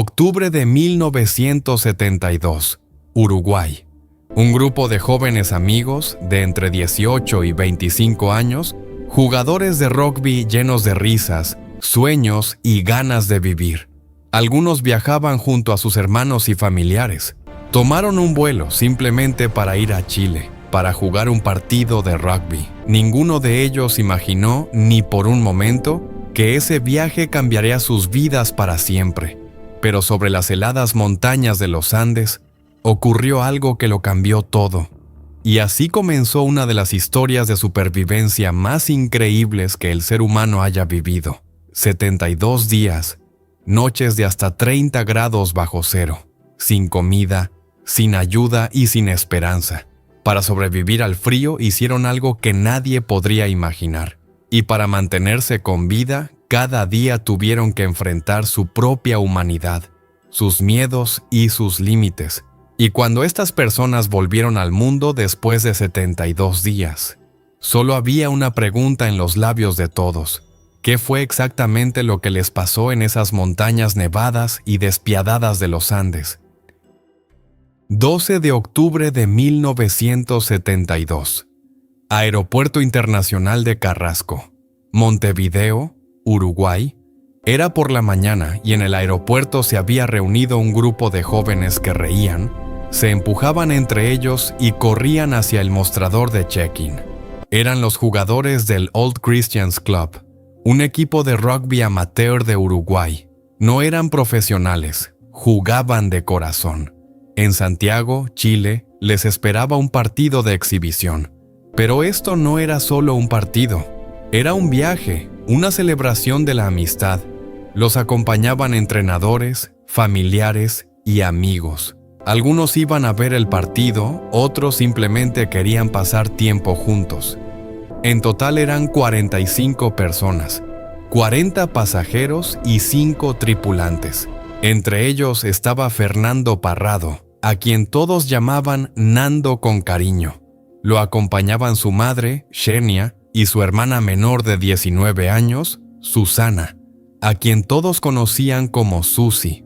Octubre de 1972, Uruguay. Un grupo de jóvenes amigos de entre 18 y 25 años, jugadores de rugby llenos de risas, sueños y ganas de vivir. Algunos viajaban junto a sus hermanos y familiares. Tomaron un vuelo simplemente para ir a Chile, para jugar un partido de rugby. Ninguno de ellos imaginó ni por un momento que ese viaje cambiaría sus vidas para siempre. Pero sobre las heladas montañas de los Andes, ocurrió algo que lo cambió todo. Y así comenzó una de las historias de supervivencia más increíbles que el ser humano haya vivido. 72 días, noches de hasta 30 grados bajo cero, sin comida, sin ayuda y sin esperanza. Para sobrevivir al frío hicieron algo que nadie podría imaginar. Y para mantenerse con vida, cada día tuvieron que enfrentar su propia humanidad, sus miedos y sus límites. Y cuando estas personas volvieron al mundo después de 72 días, solo había una pregunta en los labios de todos. ¿Qué fue exactamente lo que les pasó en esas montañas nevadas y despiadadas de los Andes? 12 de octubre de 1972. Aeropuerto Internacional de Carrasco, Montevideo, Uruguay. Era por la mañana y en el aeropuerto se había reunido un grupo de jóvenes que reían, se empujaban entre ellos y corrían hacia el mostrador de check-in. Eran los jugadores del Old Christians Club, un equipo de rugby amateur de Uruguay. No eran profesionales, jugaban de corazón. En Santiago, Chile, les esperaba un partido de exhibición. Pero esto no era solo un partido, era un viaje, una celebración de la amistad. Los acompañaban entrenadores, familiares y amigos. Algunos iban a ver el partido, otros simplemente querían pasar tiempo juntos. En total eran 45 personas, 40 pasajeros y 5 tripulantes. Entre ellos estaba Fernando Parrado, a quien todos llamaban Nando con cariño. Lo acompañaban su madre, Xenia, y su hermana menor de 19 años, Susana, a quien todos conocían como Susi.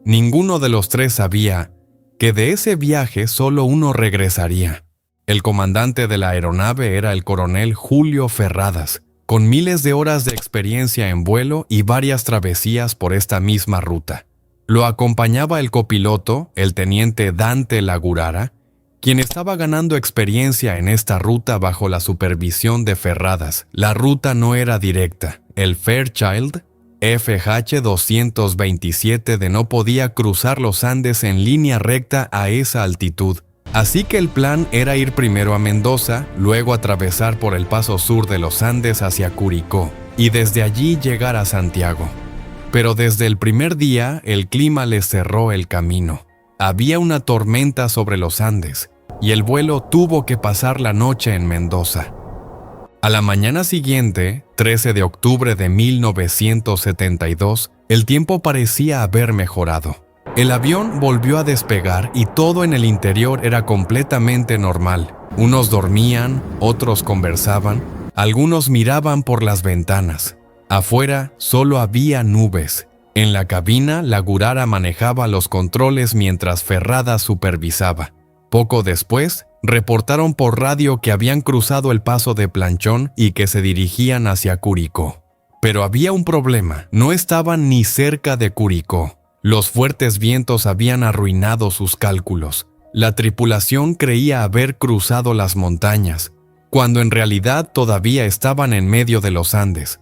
Ninguno de los tres sabía que de ese viaje solo uno regresaría. El comandante de la aeronave era el coronel Julio Ferradas, con miles de horas de experiencia en vuelo y varias travesías por esta misma ruta. Lo acompañaba el copiloto, el teniente Dante Lagurara, quien estaba ganando experiencia en esta ruta bajo la supervisión de Ferradas. La ruta no era directa. El Fairchild FH-227 no podía cruzar los Andes en línea recta a esa altitud. Así que el plan era ir primero a Mendoza, luego atravesar por el paso sur de los Andes hacia Curicó, y desde allí llegar a Santiago. Pero desde el primer día, el clima les cerró el camino. Había una tormenta sobre los Andes, y el vuelo tuvo que pasar la noche en Mendoza. A la mañana siguiente, 13 de octubre de 1972, el tiempo parecía haber mejorado. El avión volvió a despegar y todo en el interior era completamente normal. Unos dormían, otros conversaban, algunos miraban por las ventanas. Afuera solo había nubes. En la cabina, Lagurara manejaba los controles mientras Ferradas supervisaba. Poco después, reportaron por radio que habían cruzado el paso de Planchón y que se dirigían hacia Curicó. Pero había un problema, no estaban ni cerca de Curicó. Los fuertes vientos habían arruinado sus cálculos. La tripulación creía haber cruzado las montañas, cuando en realidad todavía estaban en medio de los Andes.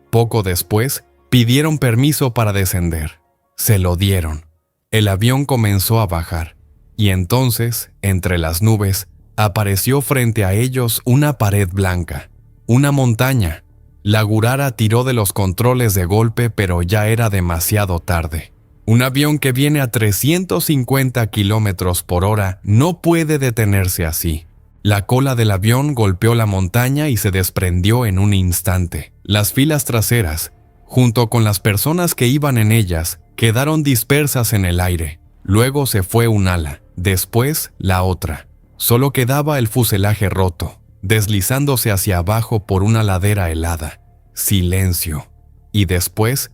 Poco después, pidieron permiso para descender. Se lo dieron. El avión comenzó a bajar. Y entonces, entre las nubes, apareció frente a ellos una pared blanca, una montaña. Lagurara tiró de los controles de golpe, pero ya era demasiado tarde. Un avión que viene a 350 kilómetros por hora no puede detenerse así. La cola del avión golpeó la montaña y se desprendió en un instante. Las filas traseras, junto con las personas que iban en ellas, quedaron dispersas en el aire. Luego se fue un ala, después la otra. Solo quedaba el fuselaje roto, deslizándose hacia abajo por una ladera helada. Silencio. Y después,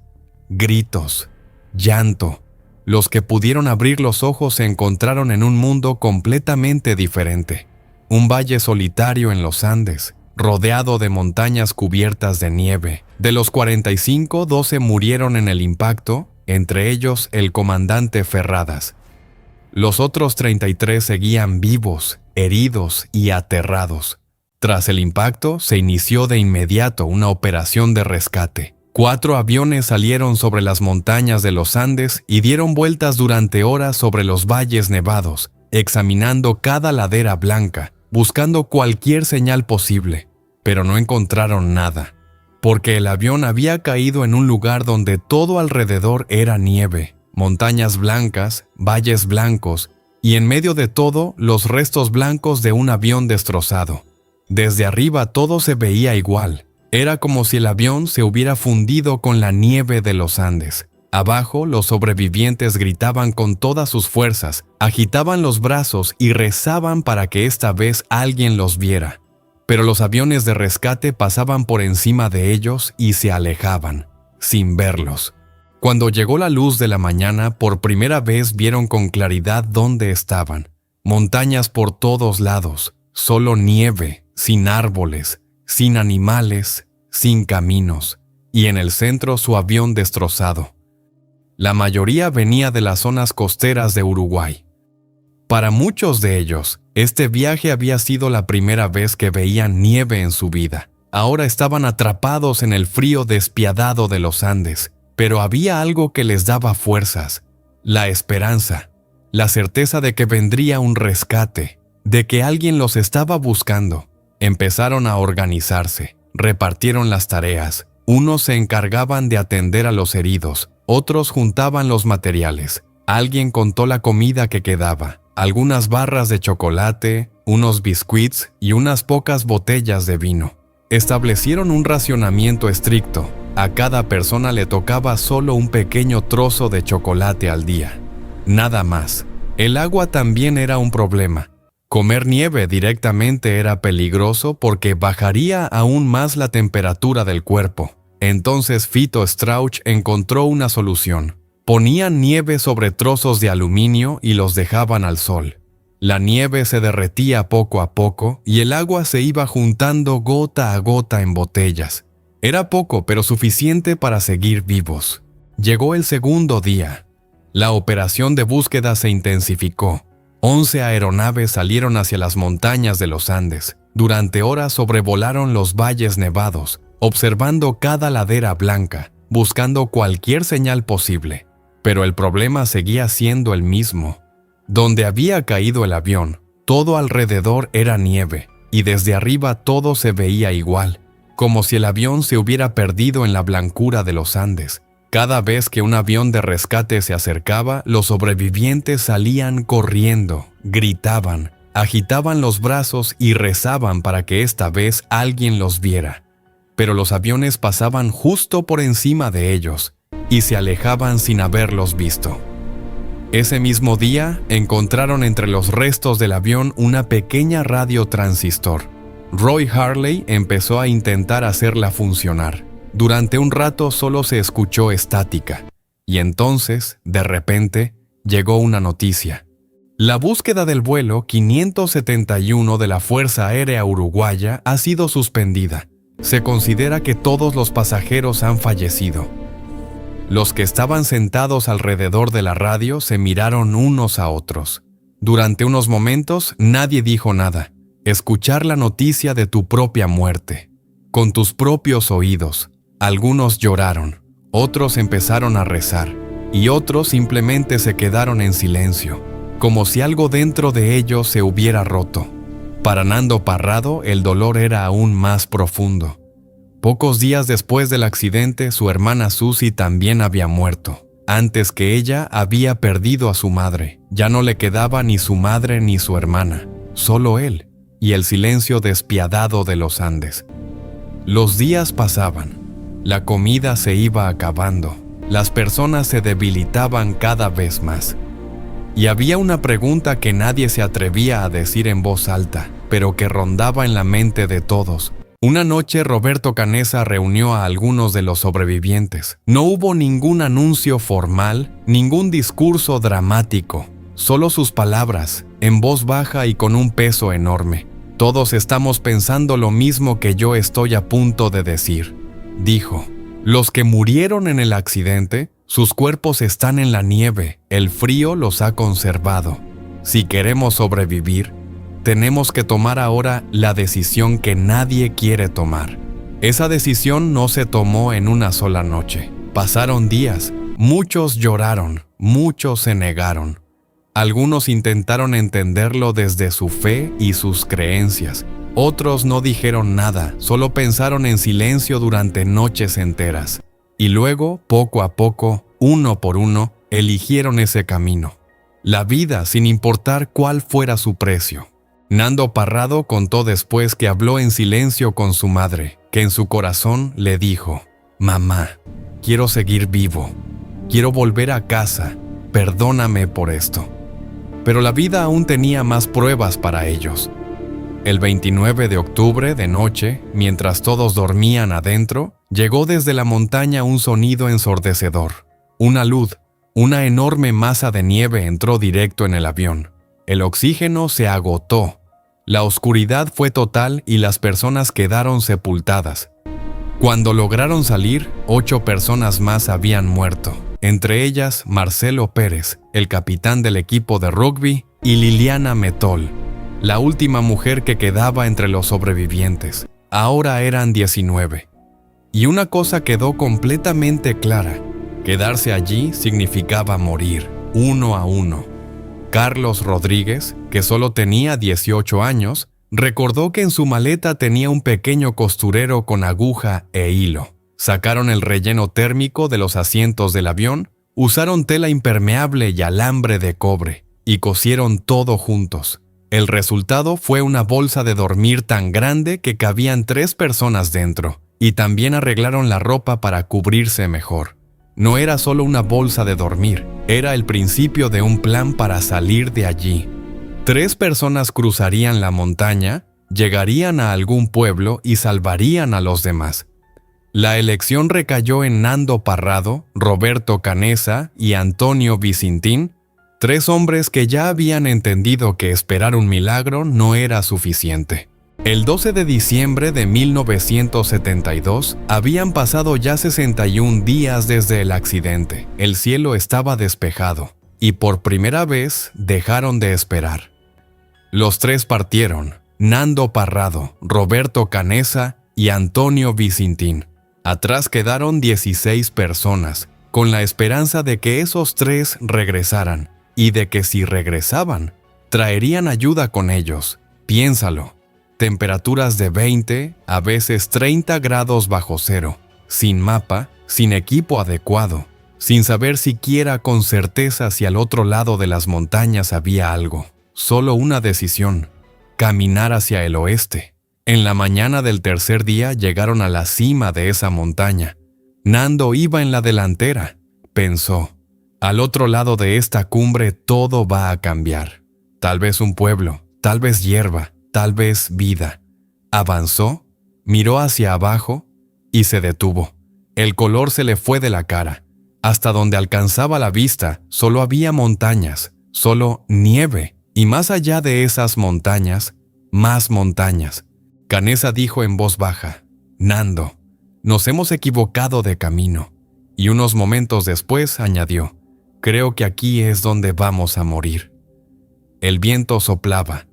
gritos, llanto, Los que pudieron abrir los ojos se encontraron en un mundo completamente diferente. Un valle solitario en los Andes, rodeado de montañas cubiertas de nieve. De los 45, 12 murieron en el impacto, entre ellos el comandante Ferradas. Los otros 33 seguían vivos, heridos y aterrados. Tras el impacto, se inició de inmediato una operación de rescate. 4 aviones salieron sobre las montañas de los Andes y dieron vueltas durante horas sobre los valles nevados, examinando cada ladera blanca, buscando cualquier señal posible, pero no encontraron nada, porque el avión había caído en un lugar donde todo alrededor era nieve, montañas blancas, valles blancos, y en medio de todo los restos blancos de un avión destrozado. Desde arriba todo se veía igual. Era como si el avión se hubiera fundido con la nieve de los Andes. Abajo, los sobrevivientes gritaban con todas sus fuerzas, agitaban los brazos y rezaban para que esta vez alguien los viera. Pero los aviones de rescate pasaban por encima de ellos y se alejaban, sin verlos. Cuando llegó la luz de la mañana, por primera vez vieron con claridad dónde estaban. Montañas por todos lados, solo nieve, sin árboles, sin animales, sin caminos, y en el centro su avión destrozado. La mayoría venía de las zonas costeras de Uruguay. Para muchos de ellos, este viaje había sido la primera vez que veían nieve en su vida. Ahora estaban atrapados en el frío despiadado de los Andes, pero había algo que les daba fuerzas: la esperanza, la certeza de que vendría un rescate, de que alguien los estaba buscando. Empezaron a organizarse, repartieron las tareas. Unos se encargaban de atender a los heridos, otros juntaban los materiales. Alguien contó la comida que quedaba, algunas barras de chocolate, unos biscuits y unas pocas botellas de vino. Establecieron un racionamiento estricto. A cada persona le tocaba solo un pequeño trozo de chocolate al día. Nada más. El agua también era un problema. Comer nieve directamente era peligroso porque bajaría aún más la temperatura del cuerpo. Entonces Fito Strauch encontró una solución. Ponían nieve sobre trozos de aluminio y los dejaban al sol. La nieve se derretía poco a poco y el agua se iba juntando gota a gota en botellas. Era poco, pero suficiente para seguir vivos. Llegó el segundo día. La operación de búsqueda se intensificó. 11 aeronaves salieron hacia las montañas de los Andes. Durante horas sobrevolaron los valles nevados, observando cada ladera blanca, buscando cualquier señal posible. Pero el problema seguía siendo el mismo. Donde había caído el avión, todo alrededor era nieve, y desde arriba todo se veía igual, como si el avión se hubiera perdido en la blancura de los Andes. Cada vez que un avión de rescate se acercaba, los sobrevivientes salían corriendo, gritaban, agitaban los brazos y rezaban para que esta vez alguien los viera. Pero los aviones pasaban justo por encima de ellos y se alejaban sin haberlos visto. Ese mismo día, encontraron entre los restos del avión una pequeña radio transistor. Roy Harley empezó a intentar hacerla funcionar. Durante un rato solo se escuchó estática, y entonces, de repente, llegó una noticia. La búsqueda del vuelo 571 de la Fuerza Aérea Uruguaya ha sido suspendida. Se considera que todos los pasajeros han fallecido. Los que estaban sentados alrededor de la radio se miraron unos a otros. Durante unos momentos nadie dijo nada. Escuchar la noticia de tu propia muerte, con tus propios oídos. Algunos lloraron, otros empezaron a rezar, y otros simplemente se quedaron en silencio, como si algo dentro de ellos se hubiera roto. Para Nando Parrado, el dolor era aún más profundo. Pocos días después del accidente, su hermana Susi también había muerto. Antes que ella, había perdido a su madre. Ya no le quedaba ni su madre ni su hermana, solo él, y el silencio despiadado de los Andes. Los días pasaban. La comida se iba acabando. Las personas se debilitaban cada vez más. Y había una pregunta que nadie se atrevía a decir en voz alta, pero que rondaba en la mente de todos. Una noche Roberto Canessa reunió a algunos de los sobrevivientes. No hubo ningún anuncio formal, ningún discurso dramático, solo sus palabras, en voz baja y con un peso enorme. Todos estamos pensando lo mismo que yo estoy a punto de decir, dijo. Los que murieron en el accidente, sus cuerpos están en la nieve, el frío los ha conservado. Si queremos sobrevivir, tenemos que tomar ahora la decisión que nadie quiere tomar. Esa decisión no se tomó en una sola noche. Pasaron días, muchos lloraron, muchos se negaron. Algunos intentaron entenderlo desde su fe y sus creencias. Otros no dijeron nada, solo pensaron en silencio durante noches enteras. Y luego, poco a poco, uno por uno, eligieron ese camino. La vida sin importar cuál fuera su precio. Nando Parrado contó después que habló en silencio con su madre, que en su corazón le dijo: «Mamá, quiero seguir vivo, quiero volver a casa, perdóname por esto». Pero la vida aún tenía más pruebas para ellos. El 29 de octubre, de noche, mientras todos dormían adentro, llegó desde la montaña un sonido ensordecedor. Una luz, una enorme masa de nieve entró directo en el avión. El oxígeno se agotó. La oscuridad fue total y las personas quedaron sepultadas. Cuando lograron salir, 8 personas más habían muerto, entre ellas Marcelo Pérez, el capitán del equipo de rugby, y Liliana Metol, la última mujer que quedaba entre los sobrevivientes. Ahora eran 19. Y una cosa quedó completamente clara: quedarse allí significaba morir, uno a uno. Carlos Rodríguez, que solo tenía 18 años, recordó que en su maleta tenía un pequeño costurero con aguja e hilo. Sacaron el relleno térmico de los asientos del avión, usaron tela impermeable y alambre de cobre, y cosieron todo juntos. El resultado fue una bolsa de dormir tan grande que cabían 3 personas dentro, y también arreglaron la ropa para cubrirse mejor. No era solo una bolsa de dormir, era el principio de un plan para salir de allí. 3 personas cruzarían la montaña, llegarían a algún pueblo y salvarían a los demás. La elección recayó en Nando Parrado, Roberto Canessa y Antonio Vicintín, 3 hombres que ya habían entendido que esperar un milagro no era suficiente. El 12 de diciembre de 1972 habían pasado ya 61 días desde el accidente. El cielo estaba despejado y por primera vez dejaron de esperar. Los 3 partieron: Nando Parrado, Roberto Canessa y Antonio Vicintín. Atrás quedaron 16 personas, con la esperanza de que esos 3 regresaran y de que si regresaban, traerían ayuda con ellos. Piénsalo. Temperaturas de 20, a veces 30 grados bajo cero, sin mapa, sin equipo adecuado, sin saber siquiera con certeza si al otro lado de las montañas había algo. Solo una decisión: caminar hacia el oeste. En la mañana del tercer día llegaron a la cima de esa montaña. Nando iba en la delantera. Pensó: al otro lado de esta cumbre todo va a cambiar. Tal vez un pueblo, tal vez hierba, tal vez vida. Avanzó, miró hacia abajo y se detuvo. El color se le fue de la cara. Hasta donde alcanzaba la vista, solo había montañas, solo nieve. Y más allá de esas montañas, más montañas. Canessa dijo en voz baja: «Nando, nos hemos equivocado de camino». Y unos momentos después añadió: «Creo que aquí es donde vamos a morir». El viento soplaba,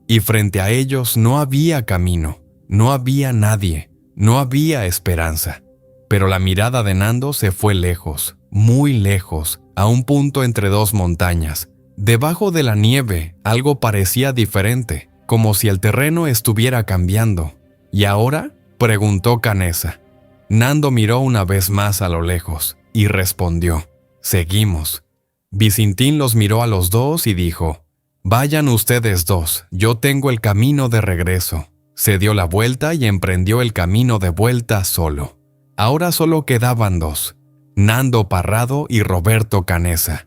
y frente a ellos no había camino, no había nadie, no había esperanza. Pero la mirada de Nando se fue lejos, muy lejos, a un punto entre 2 montañas. Debajo de la nieve, algo parecía diferente, como si el terreno estuviera cambiando. ¿Y ahora?, preguntó Canessa. Nando miró una vez más a lo lejos y respondió: «Seguimos». Vicintín los miró a los 2 y dijo: «Vayan ustedes 2, yo tengo el camino de regreso». Se dio la vuelta y emprendió el camino de vuelta solo. Ahora solo quedaban 2, Nando Parrado y Roberto Canessa.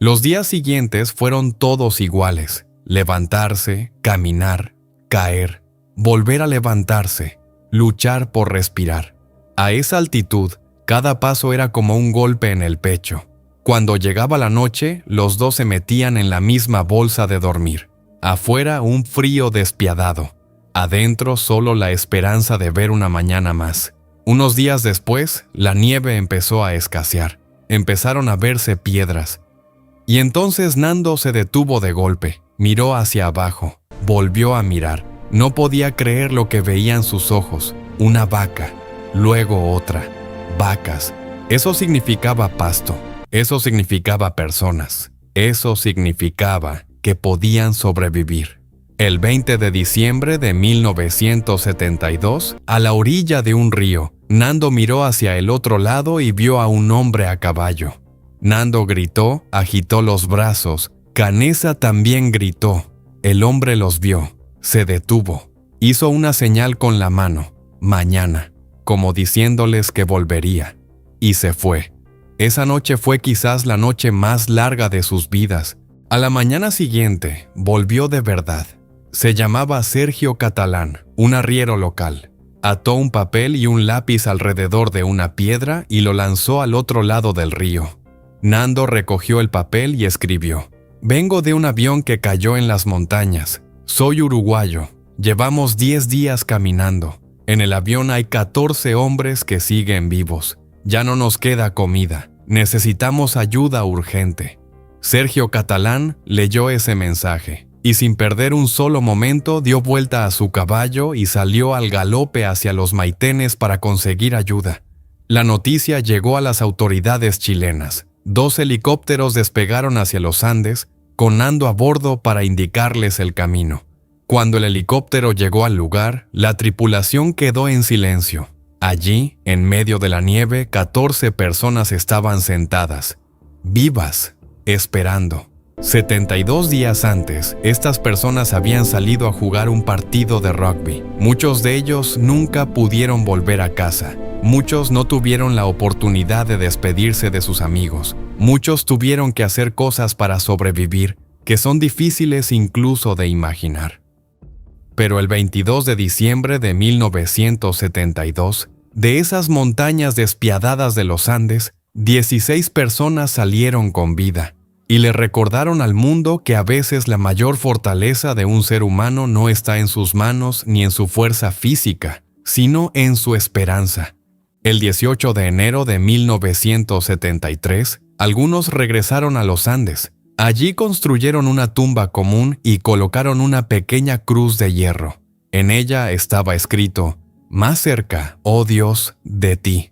Los días siguientes fueron todos iguales: levantarse, caminar, caer, volver a levantarse. luchar por respirar. A esa altitud, cada paso era como un golpe en el pecho. Cuando llegaba la noche, los dos se metían en la misma bolsa de dormir. Afuera un frío despiadado. Adentro solo la esperanza de ver una mañana más. Unos días después, la nieve empezó a escasear. Empezaron a verse piedras. Y entonces Nando se detuvo de golpe. Miró hacia abajo. Volvió a mirar. No podía creer lo que veían sus ojos. Una vaca. Luego otra. Vacas. Eso significaba pasto. Eso significaba personas. Eso significaba que podían sobrevivir. El 20 de diciembre de 1972, a la orilla de un río, Nando miró hacia el otro lado y vio a un hombre a caballo. Nando gritó, agitó los brazos. Canessa también gritó. El hombre los vio. Se detuvo. Hizo una señal con la mano. Mañana. Como diciéndoles que volvería. Y se fue. Esa noche fue quizás la noche más larga de sus vidas. A la mañana siguiente, volvió de verdad. Se llamaba Sergio Catalán, un arriero local. Ató un papel y un lápiz alrededor de una piedra y lo lanzó al otro lado del río. Nando recogió el papel y escribió: «Vengo de un avión que cayó en las montañas. Soy uruguayo. Llevamos 10 días caminando. En el avión hay 14 hombres que siguen vivos. Ya no nos queda comida. Necesitamos ayuda urgente». Sergio Catalán leyó ese mensaje y sin perder un solo momento dio vuelta a su caballo y salió al galope hacia los Maitenes para conseguir ayuda. La noticia llegó a las autoridades chilenas. 2 helicópteros despegaron hacia los Andes, con Nando a bordo para indicarles el camino. Cuando el helicóptero llegó al lugar, la tripulación quedó en silencio. Allí, en medio de la nieve, 14 personas estaban sentadas, vivas, esperando. 72 días antes, estas personas habían salido a jugar un partido de rugby. Muchos de ellos nunca pudieron volver a casa. Muchos no tuvieron la oportunidad de despedirse de sus amigos. Muchos tuvieron que hacer cosas para sobrevivir que son difíciles incluso de imaginar. Pero el 22 de diciembre de 1972, de esas montañas despiadadas de los Andes, 16 personas salieron con vida y le recordaron al mundo que a veces la mayor fortaleza de un ser humano no está en sus manos ni en su fuerza física, sino en su esperanza. El 18 de enero de 1973, algunos regresaron a los Andes. Allí construyeron una tumba común y colocaron una pequeña cruz de hierro. En ella estaba escrito: «Más cerca, oh Dios, de ti».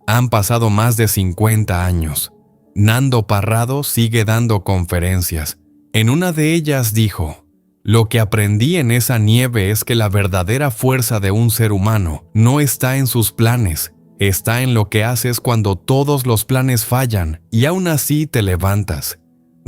Han pasado más de 50 años. Nando Parrado sigue dando conferencias. En una de ellas dijo: «Lo que aprendí en esa nieve es que la verdadera fuerza de un ser humano no está en sus planes, está en lo que haces cuando todos los planes fallan y aún así te levantas».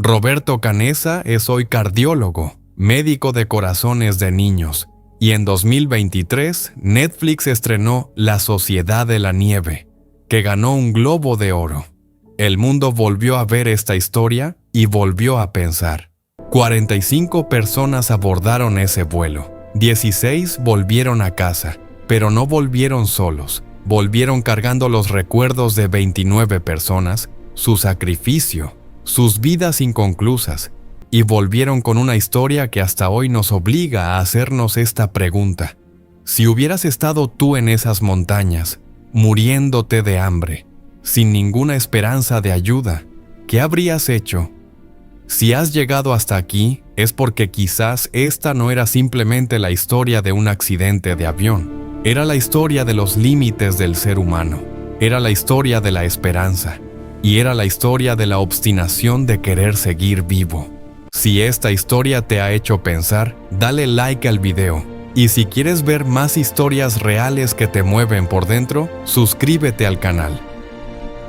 Roberto Canessa es hoy cardiólogo, médico de corazones de niños, y en 2023 Netflix estrenó La Sociedad de la Nieve, que ganó un Globo de Oro. El mundo volvió a ver esta historia y volvió a pensar. 45 personas abordaron ese vuelo. 16 volvieron a casa, pero no volvieron solos. Volvieron cargando los recuerdos de 29 personas, su sacrificio, sus vidas inconclusas, y volvieron con una historia que hasta hoy nos obliga a hacernos esta pregunta. Si hubieras estado tú en esas montañas, muriéndote de hambre, sin ninguna esperanza de ayuda, ¿qué habrías hecho? Si has llegado hasta aquí, es porque quizás esta no era simplemente la historia de un accidente de avión. Era la historia de los límites del ser humano. Era la historia de la esperanza. Y era la historia de la obstinación de querer seguir vivo. Si esta historia te ha hecho pensar, dale like al video. Y si quieres ver más historias reales que te mueven por dentro, suscríbete al canal.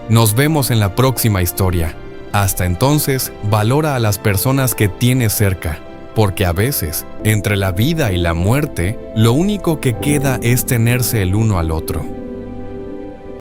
Nos vemos en la próxima historia. Hasta entonces, valora a las personas que tienes cerca, porque a veces, entre la vida y la muerte, lo único que queda es tenerse el uno al otro.